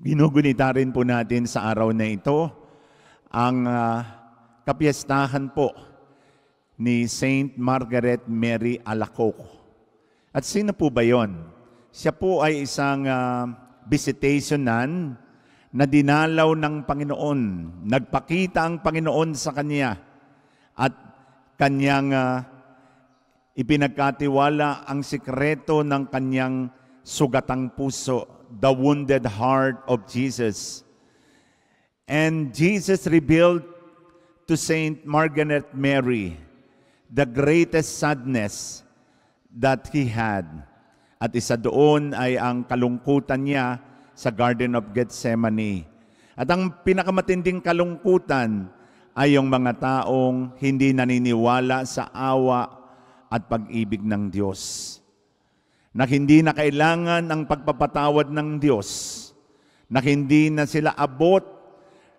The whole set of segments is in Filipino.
Ginugunita rin po natin sa araw na ito ang kapiyastahan po ni Saint Margaret Mary Alacoque. At sino po ba yon? Siya po ay isang visitationan na dinalaw ng Panginoon. Nagpakita ang Panginoon sa kanya at kanyang ipinagkatiwala ang sikreto ng kanyang sugatang puso, the wounded heart of Jesus. And Jesus revealed to Saint Margaret Mary the greatest sadness that he had. At isa doon ay ang kalungkutan niya sa Garden of Gethsemane. At ang pinakamatinding kalungkutan ay yung mga taong hindi naniniwala sa awa at pag-ibig ng Diyos. Na hindi na kailangan ang pagpapatawad ng Diyos, na hindi na sila abot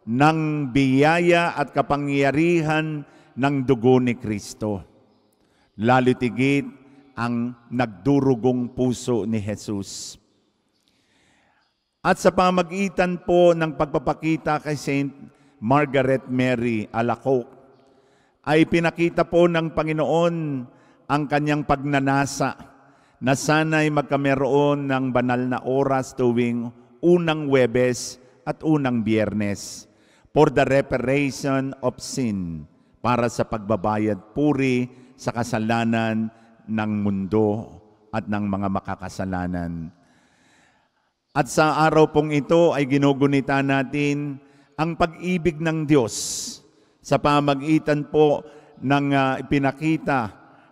ng biyaya at kapangyarihan ng dugo ni Kristo. Lalo tigit ang nagdurugong puso ni Jesus. At sa pamagitan po ng pagpapakita kay Saint Margaret Mary Alacoque, ay pinakita po ng Panginoon ang kanyang pagnanasa na sana'y magkameroon ng banal na oras tuwing unang Huwebes at unang Biyernes for the reparation of sin, para sa pagbabayad puri sa kasalanan ng mundo at ng mga makakasalanan. At sa araw pong ito ay ginugunita natin ang pag-ibig ng Diyos sa pamagitan po ng ipinakita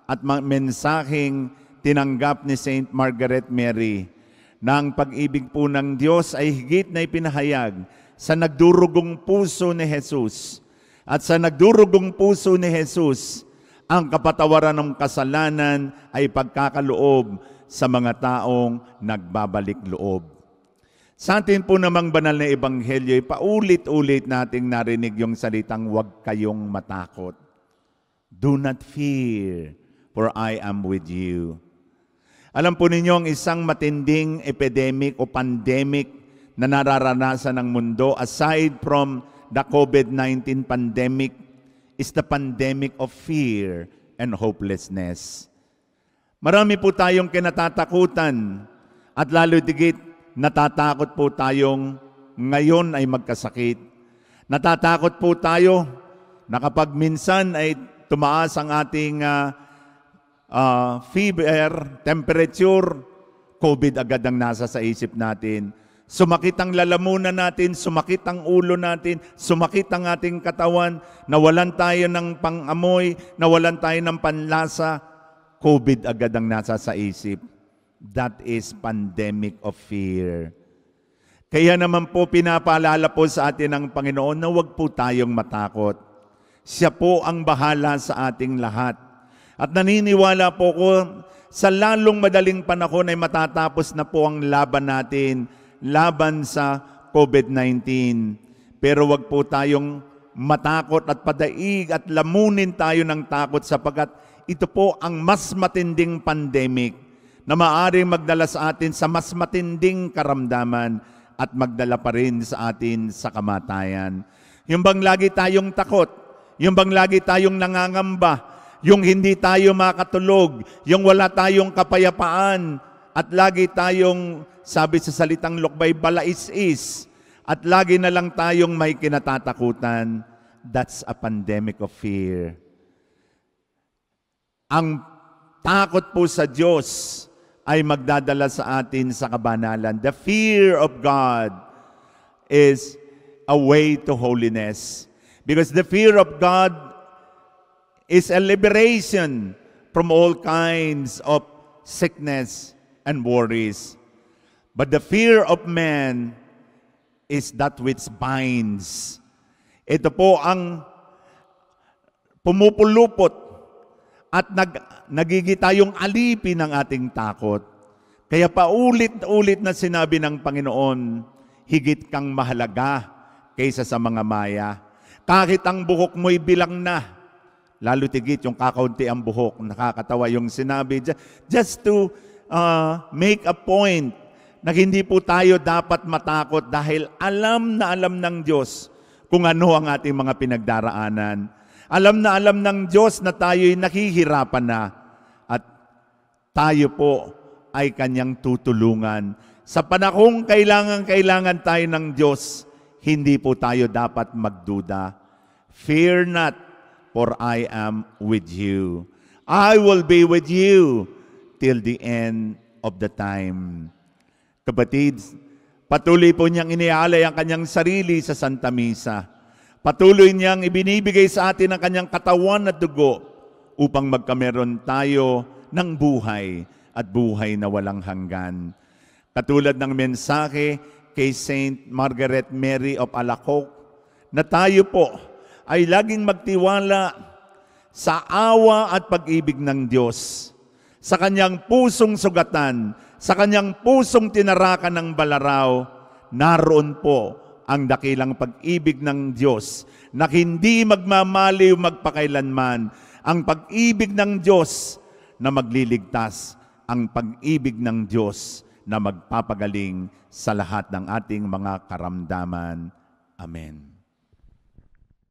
at mensaheng tinanggap ni Saint Margaret Mary na ang pag-ibig po ng Diyos ay higit na ipinahayag sa nagdurugong puso ni Jesus. At sa nagdurugong puso ni Jesus, ang kapatawaran ng kasalanan ay pagkakaloob sa mga taong nagbabalik loob. Sa atin po namang banal na ebanghelyo, paulit-ulit nating narinig yung salitang, "Huwag kayong matakot. Do not fear, for I am with you." Alam po ninyo, ang isang matinding epidemic o pandemic na nararanasan ng mundo, aside from the COVID-19 pandemic, is the pandemic of fear and hopelessness. Marami po tayong kinatatakutan at lalo digit natatakot po tayong ngayon ay magkasakit. Natatakot po tayo na kapag minsan ay tumaas ang ating fever, temperature, COVID agad ang nasa sa isip natin. Sumakit ang lalamunan natin, sumakit ang ulo natin, sumakit ang ating katawan, nawalan tayo ng pang-amoy, nawalan tayo ng panlasa, COVID agad ang nasa sa isip. That is pandemic of fear. Kaya naman po pinapaalala po sa atin ng Panginoon na huwag po tayong matakot. Siya po ang bahala sa ating lahat. At naniniwala po ko sa lalong madaling panahon ay matatapos na po ang laban natin, laban sa COVID-19. Pero wag po tayong matakot at padaig at lamunin tayo ng takot sapagkat ito po ang mas matinding pandemic na maaaring magdala sa atin sa mas matinding karamdaman at magdala pa rin sa atin sa kamatayan. Yung bang lagi tayong takot, yung bang lagi tayong nangangamba, yung hindi tayo makatulog, yung wala tayong kapayapaan, at lagi tayong, sabi sa salitang lokbay, balais-is, at lagi na lang tayong may kinatatakutan, that's a pandemic of fear. Ang takot po sa Diyos ay magdadala sa atin sa kabanalan. The fear of God is a way to holiness. Because the fear of God is a liberation from all kinds of sickness and worries. But the fear of man is that which binds. Ito po ang pumupulupot at nagigitayong alipin ng ating takot. Kaya paulit-ulit na sinabi ng Panginoon, higit kang mahalaga kaysa sa mga maya. Kahit ang buhok mo'y bilang na, lalo tigit yung kakaunti ang buhok. Nakakatawa yung sinabi. Just to make a point na hindi po tayo dapat matakot dahil alam na alam ng Diyos kung ano ang ating mga pinagdaraanan. Alam na alam ng Diyos na tayo'y nakihirapan na at tayo po ay Kanyang tutulungan. Sa panahong kailangan tayo ng Diyos, hindi po tayo dapat magduda. Fear not, for I am with you. I will be with you till the end of the time. Kapatid, patuloy po niyang inialay ang kanyang sarili sa Santa Misa. Patuloy niyang ibinibigay sa atin ang kanyang katawan at dugo upang magkameron tayo ng buhay at buhay na walang hanggan. Katulad ng mensahe kay Saint Margaret Mary of Alacoque, na tayo po ay laging magtiwala sa awa at pag-ibig ng Diyos, sa kanyang pusong sugatan, sa kanyang pusong tinarakan ng balaraw. Naroon po ang dakilang pag-ibig ng Diyos na hindi magmamaliw magpakailanman. Ang pag-ibig ng Diyos na magliligtas, ang pag-ibig ng Diyos na magpapagaling sa lahat ng ating mga karamdaman. Amen.